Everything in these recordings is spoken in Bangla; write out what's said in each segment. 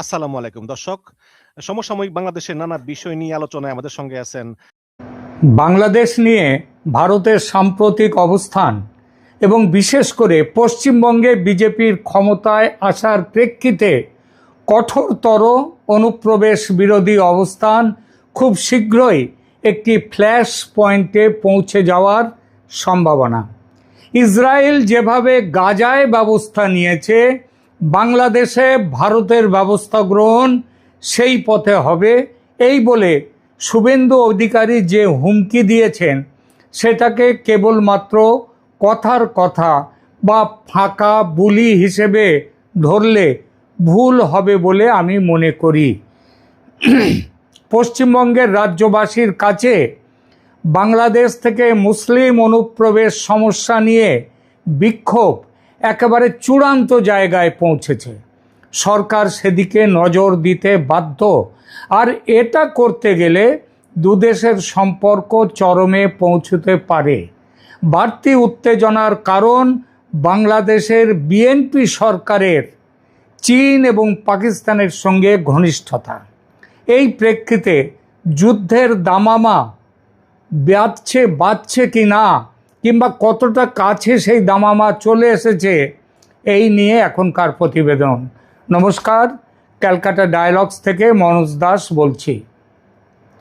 আসসালামু আলাইকুম দর্শক। সমসাময়িক বাংলাদেশের নানা বিষয় নিয়ে আলোচনায় আমাদের সঙ্গে আছেন বাংলাদেশ নিয়ে ভারতের সাম্প্রতিক অবস্থান এবং বিশেষ করে পশ্চিমবঙ্গে বিজেপির ক্ষমতায় আসার প্রেক্ষিতে কঠোরতর অনুপ্রবেশ বিরোধী অবস্থান খুব শীঘ্রই একটি ফ্ল্যাশ পয়েন্টে পৌঁছে যাওয়ার সম্ভাবনা। ইসরায়েল যেভাবে গাজায় ব্যবস্থা নিয়েছে, বাংলাদেশে ভারতের ব্যবস্থা গ্রহণ সেই পথে হবে, এই বলে শুভেন্দু অধিকারী যে হুমকি দিয়েছেন সেটাকে কেবলমাত্র কথার কথা বা ফাঁকা বুলি হিসেবে ধরলে ভুল হবে বলে আমি মনে করি। পশ্চিমবঙ্গের রাজ্যবাসীর কাছে বাংলাদেশ থেকে মুসলিম অনুপ্রবেশ সমস্যা নিয়ে বিক্ষোভ একেবারে চূড়ান্ত জায়গায় পৌঁছেছে। সরকার সেদিকে নজর দিতে বাধ্য, আর এটা করতে গেলে দুদেশের সম্পর্ক চরমে পৌঁছতে পারে। বাড়তি উত্তেজনার কারণ বাংলাদেশের বিএনপি সরকারের চীন এবং পাকিস্তানের সঙ্গে ঘনিষ্ঠতা। এই প্রেক্ষিতে যুদ্ধের দামামা বাজছে কি না, কিংবা কতটা কাছে সেই দামামা চলে এসেছে, এই নিয়ে এখনকার প্রতিবেদন। নমস্কার, ক্যালকাটা ডায়ালগস থেকে মনোজ দাস বলছি।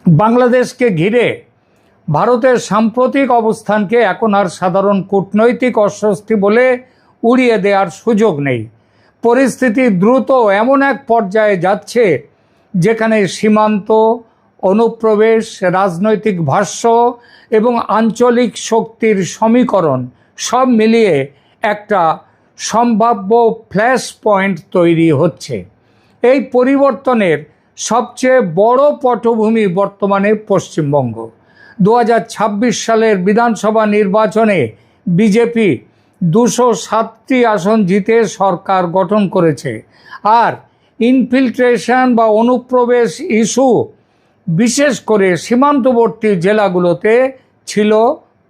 বাংলাদেশকে ঘিরে ভারতের সাম্প্রতিক অবস্থানকে এখন আর সাধারণ কূটনৈতিক অস্বস্তি বলে উড়িয়ে দেওয়ার সুযোগ নেই। পরিস্থিতি দ্রুত এমন এক পর্যায়ে যাচ্ছে যেখানে সীমান্ত, অনুপ্রবেশ, রাজনৈতিক ভাষ্য এবং আঞ্চলিক শক্তির সমীকরণ সব মিলিয়ে একটা সম্ভাব্য ফ্ল্যাশ পয়েন্ট তৈরি হচ্ছে। এই পরিবর্তনের সবচেয়ে বড় পটভূমি বর্তমানে পশ্চিমবঙ্গ। 2026 সালের বিধানসভা নির্বাচনে বিজেপি 207টি আসন জিতে সরকার গঠন করেছে, আর ইনফিল্ট্রেশন বা অনুপ্রবেশ ইস্যু বিশেষ করে সীমান্তবর্তী জেলাগুলোতে ছিল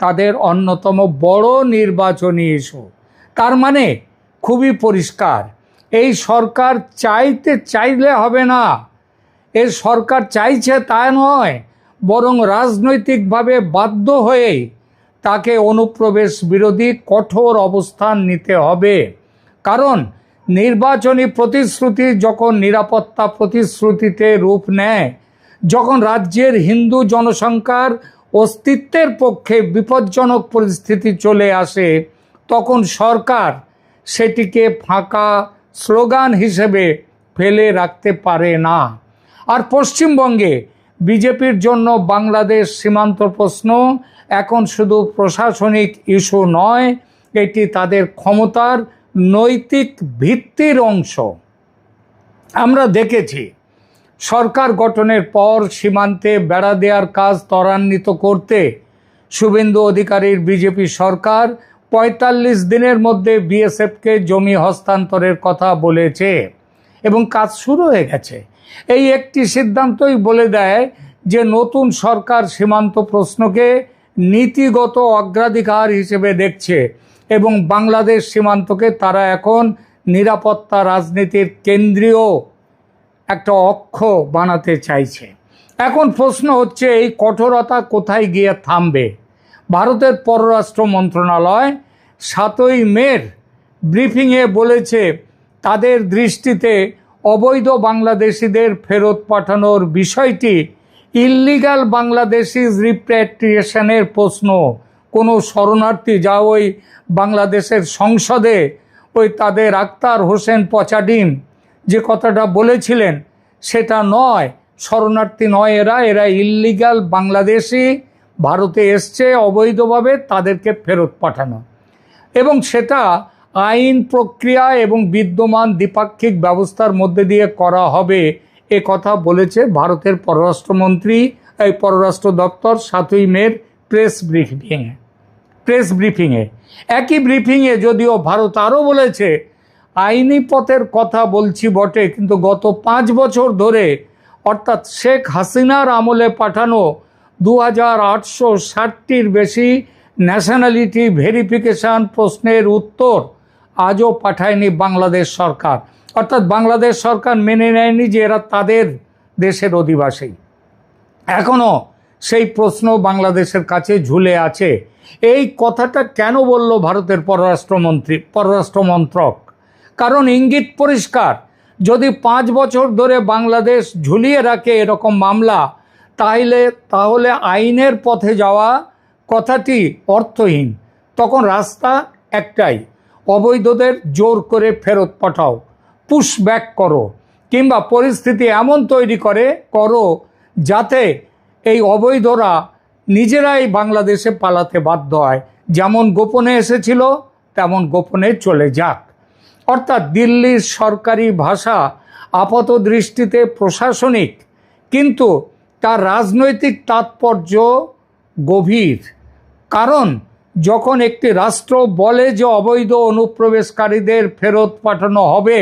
তাদের অন্যতম বড় নির্বাচনী ইস্যু। তার মানে খুবই পরিষ্কার, এই সরকার চাইলে হবে না। এই সরকার চাইছে তা নয়, বরং রাজনৈতিকভাবে বাধ্য হয়েই তাকে অনুপ্রবেশ বিরোধী কঠোর অবস্থান নিতে হবে। কারণ নির্বাচনী প্রতিশ্রুতি যখন নিরাপত্তা প্রতিশ্রুতিতে রূপ নেয়, যখন রাজ্যের হিন্দু জনসংখ্যার অস্তিত্বের পক্ষে বিপজ্জনক পরিস্থিতি চলে আসে, তখন সরকার সেটিকে ফাঁকা স্লোগান হিসেবে ফেলে রাখতে পারে না। আর পশ্চিমবঙ্গে বিজেপির জন্য বাংলাদেশ সীমান্ত প্রশ্ন এখন শুধু প্রশাসনিক ইস্যু নয়, এটি তাদের ক্ষমতার নৈতিক ভিত্তির অংশ। আমরা দেখেছি সরকার গঠনের পর সীমান্তে বেড়া দেওয়ার কাজ ত্বরান্বিত করতে শুভেন্দু অধিকারীর বিজেপি সরকার 45 দিনের মধ্যে বিএসএফকে জমি হস্তান্তরের কথা বলেছে এবং কাজ শুরু হয়ে গেছে। এই একটি সিদ্ধান্তই বলে দেয় যে নতুন সরকার সীমান্ত প্রশ্নকে নীতিগত অগ্রাধিকার হিসেবে দেখছে এবং বাংলাদেশ সীমান্তকে তারা এখন নিরাপত্তা রাজনীতির কেন্দ্রীয় একটা অক্ষ বানাতে চাইছে। এখন প্রশ্ন হচ্ছে, এই কঠোরতা কোথায় গিয়ে থামবে? ভারতের পররাষ্ট্র মন্ত্রণালয় 7ই মের ব্রিফিংয়ে বলেছে তাদের দৃষ্টিতে অবৈধ বাংলাদেশিদের ফেরত পাঠানোর বিষয়টি ইল্লিগাল বাংলাদেশিজ রিপ্যাট্রিয়েশনের প্রশ্ন। কোনো শরণার্থী যা ওই বাংলাদেশের সংসদে ওই তাদের আক্তার হোসেন পচাডিম যে কথাটা বলেছিলেন সেটা নয়। শরণার্থী নয়, এরা ইল্লিগাল বাংলাদেশি, ভারতে এসছে অবৈধভাবে, তাদেরকে ফেরত পাঠানো, এবং সেটা আইন প্রক্রিয়া এবং বিদ্যমান দ্বিপাক্ষিক ব্যবস্থার মধ্যে দিয়ে করা হবে, এ কথা বলেছে ভারতের পররাষ্ট্র দপ্তর 7ই মের প্রেস ব্রিফিংয়ে। একই ব্রিফিংয়ে যদিও ভারত আরও বলেছে, আইনি পথের কথা বলছি বটে, কিন্তু গত 5 বছর ধরে, অর্থাৎ শেখ হাসিনার আমলে পাঠানো 2860টির বেশি ন্যাশনালিটি ভেরিফিকেশন প্রশ্নের উত্তর আজও পাঠায়নি বাংলাদেশ সরকার। অর্থাৎ বাংলাদেশ সরকার মেনে নেয়নি যে এরা তাদের দেশের অধিবাসী। এখনও সেই প্রশ্ন বাংলাদেশের কাছে ঝুলে আছে। এই কথাটা কেন বলল ভারতের পররাষ্ট্র মন্ত্রক? কারণ ইঙ্গিত পরিষ্কার, যদি 5 বছর ধরে বাংলাদেশ ঝুলিয়ে রাখে এরকম মামলা, তাহলে আইনের পথে যাওয়া কথাটি অর্থহীন। তখন রাস্তা একটাই, অবৈধদের জোর করে ফেরত পাঠাও, পুশব্যাক করো, কিংবা পরিস্থিতি এমন তৈরি করো যাতে এই অবৈধরা নিজেরাই বাংলাদেশে পালাতে বাধ্য হয়। যেমন গোপনে এসেছিল তেমন গোপনে চলে যাক। অর্থাৎ দিল্লির সরকারি ভাষা আপাত দৃষ্টিতে প্রশাসনিক, কিন্তু তার রাজনৈতিক তাৎপর্য গভীর। কারণ যখন একটি রাষ্ট্র বলে যে অবৈধ অনুপ্রবেশকারীদের ফেরত পাঠানো হবে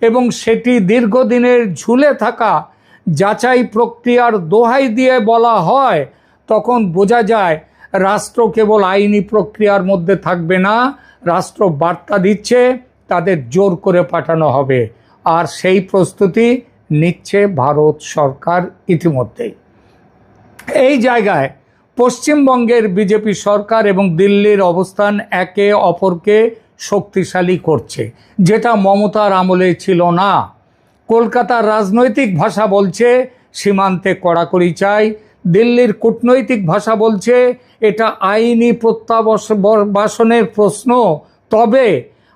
এবং সেটি দীর্ঘদিনের ঝুলে থাকা যাচাই প্রক্রিয়ার দোহাই দিয়ে বলা হয়, তখন বোঝা যায় রাষ্ট্র কেবল আইনি প্রক্রিয়ার মধ্যে থাকবে না, রাষ্ট্র বার্তা দিচ্ছে তাদের জোর করে পাঠানো হবে। আর সেই প্রস্তুতি নিচ্ছে ভারত সরকার ইতিমধ্যেই। এই জায়গায় পশ্চিমবঙ্গের বিজেপি সরকার এবং দিল্লির অবস্থান একে অপরকে শক্তিশালী করছে, যেটা মমতার আমলে ছিল না। কলকাতার রাজনৈতিক ভাষা বলছে সীমান্তে কড়াকড়ি চাই, দিল্লির কূটনৈতিক ভাষা বলছে এটা আইনি প্রত্যাবাসনের প্রশ্ন, তবে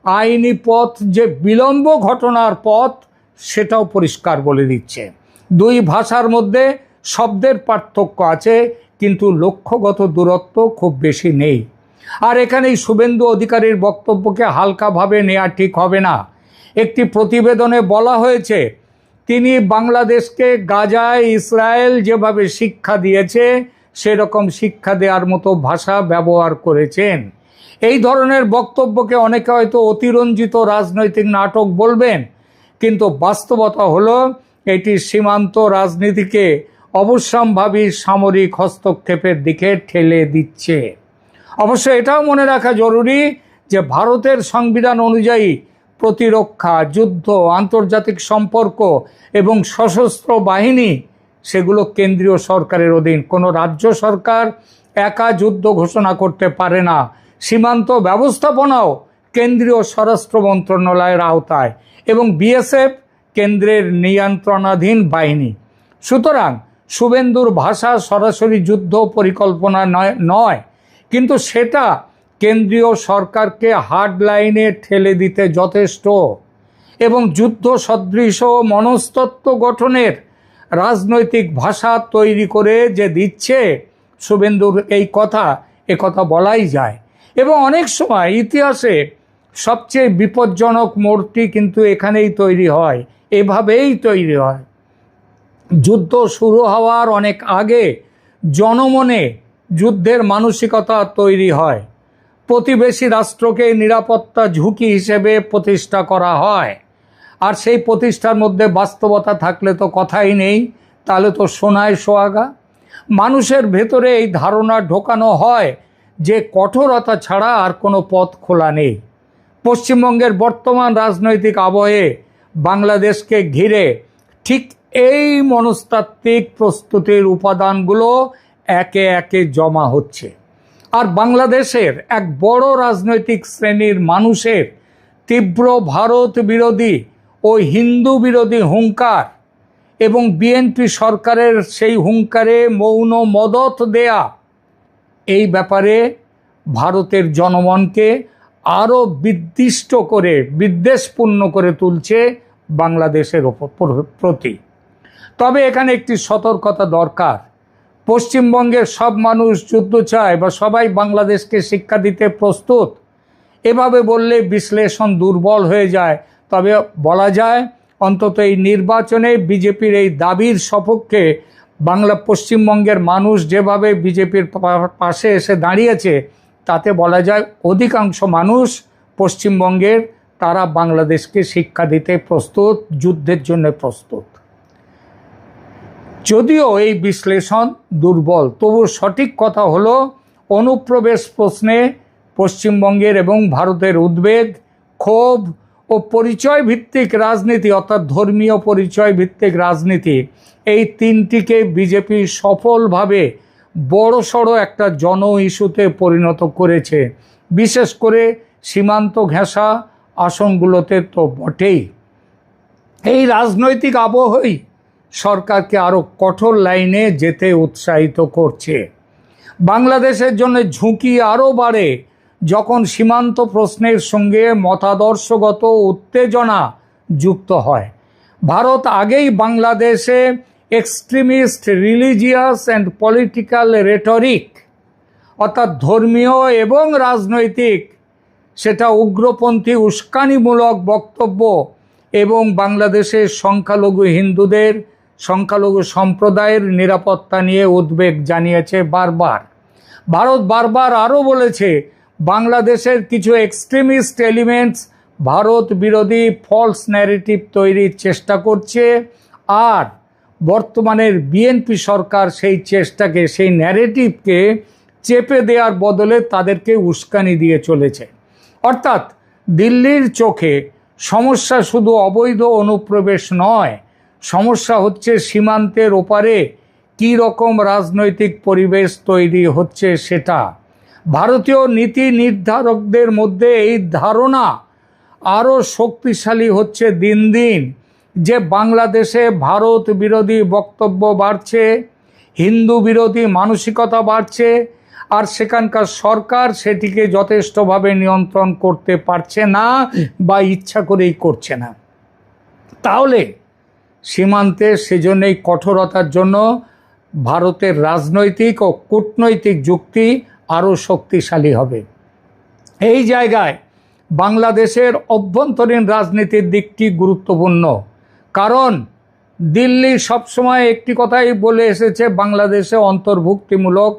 আইনি পথ যে বিলম্ব ঘটনার পথ সেটাও পরিষ্কার বলে দিচ্ছে। দুই ভাষার মধ্যে শব্দের পার্থক্য আছে, কিন্তু লক্ষ্যগত দূরত্ব খুব বেশি নেই। আর এখানেই শুভেন্দু অধিকারীর বক্তব্যকে হালকাভাবে নেওয়া ঠিক হবে না। একটি প্রতিবেদনে বলা হয়েছে তিনি বাংলাদেশকে গাজায় ইসরায়েল যেভাবে শিক্ষা দিয়েছে সেরকম শিক্ষা দেওয়ার মতো ভাষা ব্যবহার করেছেন। এই ধরনের বক্তব্যকে অনেকে হয়তো অতিরঞ্জিত রাজনৈতিক নাটক বলবেন, কিন্তু বাস্তবতা হলো এটি সীমান্ত রাজনীতিকে অবশ্যম্ভাবী সামরিক হস্তক্ষেপের দিকে ঠেলে দিচ্ছে। অবশ্য এটাও মনে রাখা জরুরি যে ভারতের সংবিধান অনুযায়ী প্রতিরক্ষা, যুদ্ধ, আন্তর্জাতিক সম্পর্ক এবং সশস্ত্র বাহিনী সেগুলো কেন্দ্রীয় সরকারের অধীন। কোনো রাজ্য সরকার একা যুদ্ধ ঘোষণা করতে পারে না। সীমান্ত ব্যবস্থাপনাও কেন্দ্রীয় স্বরাষ্ট্র মন্ত্রণালয়ের আওতায় এবং বিএসএফ কেন্দ্রের নিয়ন্ত্রণাধীন বাহিনী। সুতরাং শুভেন্দুর ভাষা সরাসরি যুদ্ধ পরিকল্পনা নয়, কিন্তু সেটা কেন্দ্রীয় সরকারকে হার্ড লাইনে ঠেলে দিতে যথেষ্ট। এবং যুদ্ধ সদৃশ মনস্তত্ত্ব গঠনের রাজনৈতিক ভাষা তৈরি করে যে দিচ্ছে শুভেন্দুর এ কথা বলাই যায়। এবং অনেক সময় ইতিহাসে সবচেয়ে বিপজ্জনক মোড়টি কিন্তু এখানেই তৈরি হয়, এভাবেই তৈরি হয়। যুদ্ধ শুরু হওয়ার অনেক আগে জনমনে যুদ্ধের মানসিকতা তৈরি হয়। প্রতিবেশী রাষ্ট্রকে নিরাপত্তা ঝুঁকি হিসেবে প্রতিষ্ঠা করা হয়। আর সেই প্রতিষ্ঠার মধ্যে বাস্তবতা থাকলে তো কথাই নেই, তাহলে তো সোনায় সোহাগা। মানুষের ভেতরে এই ধারণা ঢোকানো হয় যে কঠোরতা ছাড়া আর কোনো পথ খোলা নেই। পশ্চিমবঙ্গের বর্তমান রাজনৈতিক আবহে বাংলাদেশকে ঘিরে ঠিক এই মনস্তাত্ত্বিক প্রস্তুতির উপাদানগুলো একে একে জমা হচ্ছে। আর বাংলাদেশের এক বড় রাজনৈতিক শ্রেণীর মানুষের তীব্র ভারত বিরোধী ও হিন্দু বিরোধী হুঙ্কার এবং বিএনপি সরকারের সেই হুঙ্কারে মৌন মদত দেয়া, এই ব্যাপারে ভারতের জনমনকে আরও বিদ্বেষপূর্ণ করে তুলছে বাংলাদেশের প্রতি। তবে এখানে একটি সতর্কতা দরকার। পশ্চিমবঙ্গের সব মানুষ যুদ্ধ চায় বা সবাই বাংলাদেশকে শিক্ষা দিতে প্রস্তুত, এভাবে বললে বিশ্লেষণ দুর্বল হয়ে যায়। তবে বলা যায় অন্তত এই নির্বাচনে বিজেপির এই দাবির সপক্ষে পশ্চিমবঙ্গের মানুষ যেভাবে বিজেপির পাশে এসে দাঁড়িয়েছে, তাতে বলা যায় অধিকাংশ মানুষ পশ্চিমবঙ্গের তারা বাংলাদেশকে শিক্ষা দিতে প্রস্তুত, যুদ্ধের জন্য প্রস্তুত। যদিও এই বিশ্লেষণ দুর্বল, তবু সঠিক কথা হলো অনুপ্রবেশ প্রশ্নে পশ্চিমবঙ্গের এবং ভারতের উদ্বেগ, ক্ষোভ ও পরিচয় ভিত্তিক রাজনীতি, অর্থাৎ ধর্মীয় পরিচয় ভিত্তিক রাজনীতি, এই তিনটিকে বিজেপি সফলভাবে বড়সড় একটা জন ইস্যুতে পরিণত করেছে। বিশেষ করে সীমান্ত ঘেঁষা আসনগুলোতে তো বটেই। এই রাজনৈতিক আবহই সরকারকে আরও কঠোর লাইনে যেতে উৎসাহিত করছে। বাংলাদেশের জন্য ঝুঁকি আরও বাড়ে যখন সীমান্ত প্রশ্নের সঙ্গে মতাদর্শগত উত্তেজনা যুক্ত হয়। ভারত আগেই বাংলাদেশে extremist religious and political rhetoric, অর্থাৎ ধর্মীয় এবং রাজনৈতিক, সেটা উগ্রপন্থী উস্কানিমূলক বক্তব্য এবং বাংলাদেশের সংখ্যালঘু হিন্দুদের, সংখ্যালঘু সম্প্রদায়ের নিরাপত্তা নিয়ে উদ্বেগ জানিয়েছে বারবার। ভারত বারবার আরও বলেছে বাংলাদেশের কিছু এক্সট্রিমিস্ট এলিমেন্টস ভারত বিরোধী ফলস ন্যারেটিভ তৈরির চেষ্টা করছে, আর বর্তমানের বিএনপি সরকার সেই চেষ্টাকে, সেই ন্যারেটিভকে চেপে দেওয়ার বদলে তাদেরকে উস্কানি দিয়ে চলেছে। অর্থাৎ দিল্লির চোখে সমস্যা শুধু অবৈধ অনুপ্রবেশ নয়, সমস্যা হচ্ছে সীমান্তের ওপারে কী রকম রাজনৈতিক পরিবেশ তৈরি হচ্ছে সেটা। ভারতীয় নীতি নির্ধারকদের মধ্যে এই ধারণা আরও শক্তিশালী হচ্ছে দিন দিন যে বাংলাদেশে ভারত বিরোধী বক্তব্য বাড়ছে, হিন্দু বিরোধী মানসিকতা বাড়ছে, আর সেখানকার সরকার সেটিকে যথেষ্টভাবে নিয়ন্ত্রণ করতে পারছে না বা ইচ্ছা করেই করছে না। তাহলে সীমান্তে সেজন্যই কঠোরতার জন্য ভারতের রাজনৈতিক ও কূটনৈতিক যুক্তি আরও শক্তিশালী হবে। এই জায়গায় বাংলাদেশের অভ্যন্তরীণ রাজনীতির দিকটি গুরুত্বপূর্ণ, কারণ দিল্লি সবসময় একটি কথাই বলে এসেছে, বাংলাদেশে অন্তর্ভুক্তিমূলক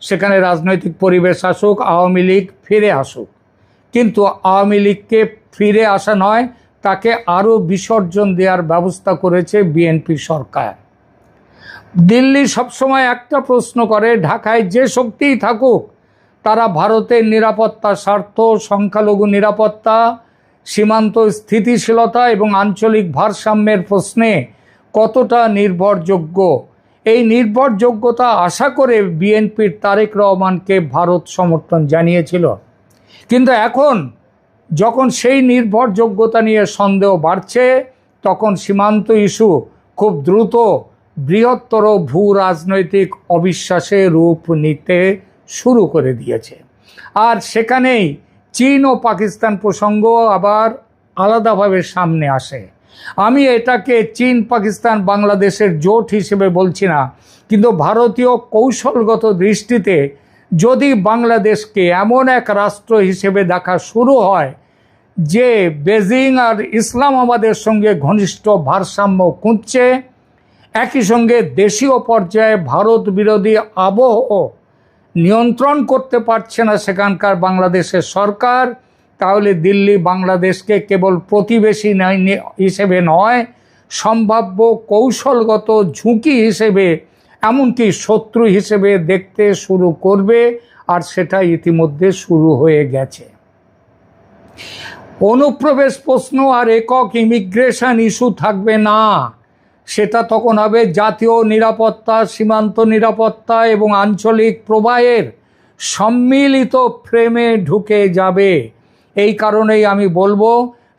সেখানে রাজনৈতিক পরিবেশ আসুক, আওয়ামী লীগ ফিরে আসুক। কিন্তু আওয়ামী লীগকে ফিরে আসা নয়, তাকে আরও বিসর্জন দেওয়ার ব্যবস্থা করেছে বিএনপি সরকার। দিল্লি সবসময় একটা প্রশ্ন করে, ঢাকায় যে শক্তিই থাকুক তারা ভারতের নিরাপত্তা স্বার্থ, সংখ্যালঘু নিরাপত্তা, সীমান্ত স্থিতিশীলতা এবং আঞ্চলিক ভারসাম্যের প্রশ্নে কতটা নির্ভরযোগ্য। এই নির্ভরযোগ্যতা আশা করে বিএনপির তারেক রহমানকে ভারত সমর্থন জানিয়েছিল। কিন্তু এখন যখন সেই নির্ভরযোগ্যতা নিয়ে সন্দেহ বাড়ছে, তখন সীমান্ত ইস্যু খুব দ্রুত বৃহত্তর ভূ রাজনৈতিক অবিশ্বাসে রূপ নিতে শুরু করে দিয়েছে। আর সেখানেই চীন ও পাকিস্তান প্রসঙ্গ আবার আলাদাভাবে সামনে আসে। আমি এটাকে চীন পাকিস্তান বাংলাদেশের জোট হিসেবে বলছি না, কিন্তু ভারতীয় কৌশলগত দৃষ্টিতে যদি বাংলাদেশকে এমন এক রাষ্ট্র হিসেবে দেখা শুরু হয় যে বেজিং আর ইসলামাবাদের সঙ্গে ঘনিষ্ঠ ভারসাম্য খুঁজছে, একই সঙ্গে দেশীয় পর্যায়ে ভারত বিরোধী আবহ নিয়ন্ত্রণ করতে পারছে না সেখানকার বাংলাদেশের সরকার, তাহলে দিল্লি বাংলাদেশকে কেবল প্রতিবেশী হিসেবে নয়, সম্ভাব্য কৌশলগত ঝুঁকি হিসেবে, এমনকি শত্রু হিসেবে দেখতে শুরু করবে, আর সেটা ইতিমধ্যে শুরু হয়ে গেছে। অনুপ্রবেশ প্রশ্ন আর একক ইমিগ্রেশন ইস্যু থাকবে না, সেটা তখন হবে জাতীয় নিরাপত্তা, সীমান্ত নিরাপত্তা এবং আঞ্চলিক প্রবাহের সম্মিলিত ফ্রেমে ঢুকে যাবে। এই কারণেই আমি বলবো,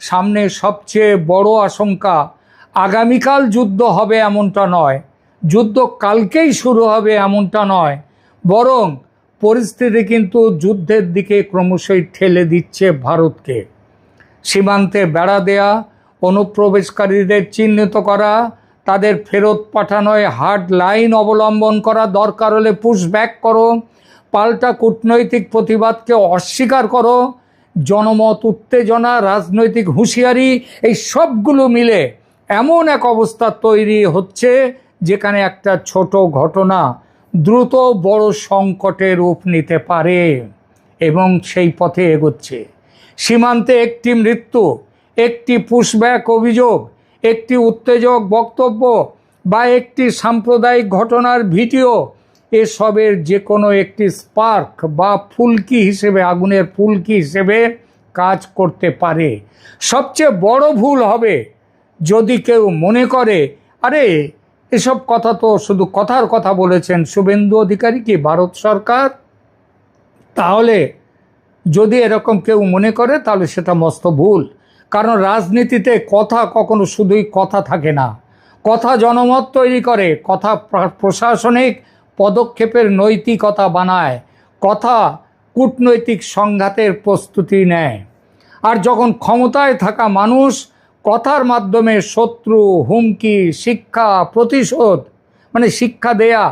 সামনে সবচেয়ে বড় আশঙ্কা আগামীকাল যুদ্ধ হবে এমনটা নয়, যুদ্ধ কালকেই শুরু হবে এমনটা নয়, বরং পরিস্থিতি কিন্তু যুদ্ধের দিকে ক্রমশই ঠেলে দিচ্ছে ভারতকে। সীমান্তে বেড়া দেয়া, অনুপ্রবেশকারীদের চিহ্নিত করা, তাদের ফেরত পাঠানোয় হার্ড লাইন অবলম্বন করা, দরকার হলে পুশব্যাক করো, পাল্টা কূটনৈতিক প্রতিবাদকে অস্বীকার করো, জনমত উত্তেজনা, রাজনৈতিক হুঁশিয়ারি, এই সবগুলো মিলে এমন এক অবস্থা তৈরি হচ্ছে যেখানে একটা ছোট ঘটনা দ্রুত বড় সংকটে রূপ নিতে পারে এবং সেই পথে এগোচ্ছে। সীমান্তে একটি মৃত্যু, একটি পুশব্যাক অভিযোগ, একটি উত্তেজক বক্তব্য বা একটি সাম্প্রদায়িক ঘটনার ভিডিও, এসবের যে কোনো একটি স্পার্ক বা ফুলকি হিসেবে, আগুনের ফুলকি হিসেবে কাজ করতে পারে। সবচেয়ে বড় ভুল হবে যদি কেউ মনে করে আরে এসব কথা তো শুধু কথার কথা বলেছেন শুভেন্দু অধিকারী কি ভারত সরকার। তাহলে যদি এরকম কেউ মনে করে তাহলে সেটা মস্ত ভুল। কারণ রাজনীতিতে কথা কখনো শুধুই কথা থাকে না, কথা জনমত তৈরি করে, কথা প্রশাসনিক পদক্ষেপের নৈতিকতা বানায়, কথা কূটনৈতিক সংঘাতের প্রস্তুতি নেয়। আর যখন ক্ষমতায় থাকা মানুষ কথার মাধ্যমে শত্রু, হুমকি, শিক্ষা, প্রতিশোধ মানে শিক্ষা দেয়া,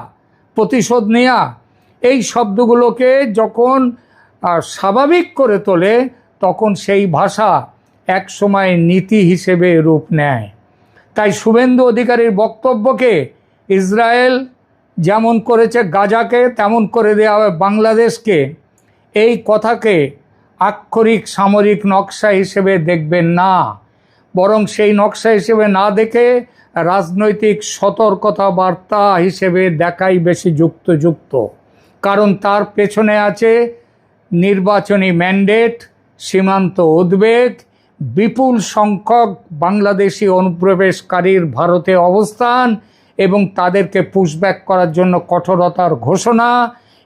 প্রতিশোধ নেয়া, এই শব্দগুলোকে যখন স্বাভাবিক করে তোলে তখন সেই ভাষা একসময় নীতি হিসেবে রূপ নেয়। তাই শুভেন্দু অধিকারীর বক্তব্যকে ইসরায়েল যেমন করেছে গাজাকে তেমন করে দেওয়া হবে বাংলাদেশকে, এই কথাকে আক্ষরিক সামরিক নকশা হিসেবে দেখবেন না, বরং সেই নকশা হিসেবে না দেখে রাজনৈতিক সতর্কতা বার্তা হিসেবে দেখাই বেশি যুক্ত। কারণ তার পেছনে আছে নির্বাচনী ম্যান্ডেট, সীমান্ত উদ্বেগ, বিপুল সংখ্যক বাংলাদেশি অনুপ্রবেশকারীর ভারতে অবস্থান এবং তাদেরকে পুশব্যাক করার জন্য কঠোরতার ঘোষণা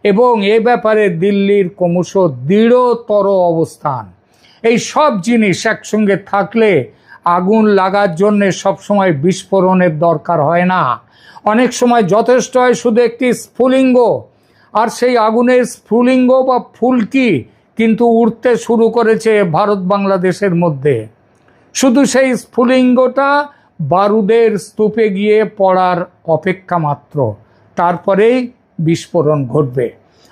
এবং এ ব্যাপারে দিল্লির ক্রমশ দৃঢ়তর অবস্থান। এই সব জিনিস একসঙ্গে থাকলে আগুন লাগার জন্যে সবসময় বিস্ফোরণের দরকার হয় না। অনেক সময় যথেষ্ট হয় শুধু একটি স্ফুলিঙ্গ, আর সেই আগুনের স্ফুলিঙ্গ বা ফুলকি কিন্তু উঠতে শুরু করেছে ভারত বাংলাদেশের মধ্যে। শুধু সেই স্ফুলিঙ্গটা বারুদের স্তূপে গিয়ে পড়ার অপেক্ষা মাত্র, তারপরেই বিস্ফোরণ ঘটবে।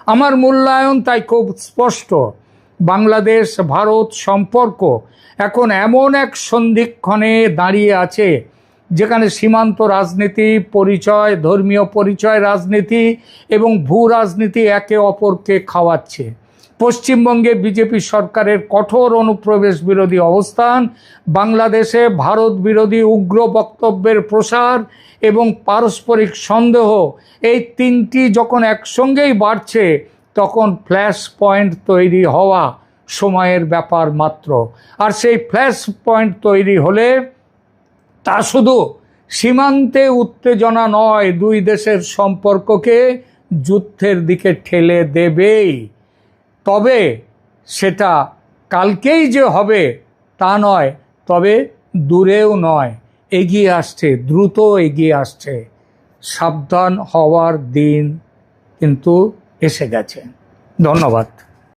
আমার মূল্যায়ন তাই খুব স্পষ্ট, বাংলাদেশ ভারত সম্পর্ক এখন এমন এক সন্ধিক্ষণে দাঁড়িয়ে আছে যেখানে সীমান্ত রাজনীতি, পরিচয়, ধর্মীয় পরিচয় রাজনীতি এবং ভূ রাজনীতি একে অপরকে খাওয়াচ্ছে। পশ্চিমবঙ্গে বিজেপি সরকারের কঠোর অনুপ্রবেশ বিরোধী অবস্থান, বাংলাদেশে ভারত বিরোধী উগ্র বক্তব্যের প্রসার এবং পারস্পরিক সন্দেহ, এই তিনটি যখন একসঙ্গেই বাড়ছে তখন ফ্ল্যাশ পয়েন্ট তৈরি হওয়া সময়ের ব্যাপার মাত্র। আর সেই ফ্ল্যাশ পয়েন্ট তৈরি হলে তা শুধু সীমান্তে উত্তেজনা নয়, দুই দেশের সম্পর্ককে যুদ্ধের দিকে ঠেলে দেবেই। তবে সেটা কালকেই যে হবে তা নয়, তবে দূরেও নয়, এগিয়ে আসছে, দ্রুত এগিয়ে আসছে। সাবধান হওয়ার দিন কিন্তু এসে গেছে। ধন্যবাদ।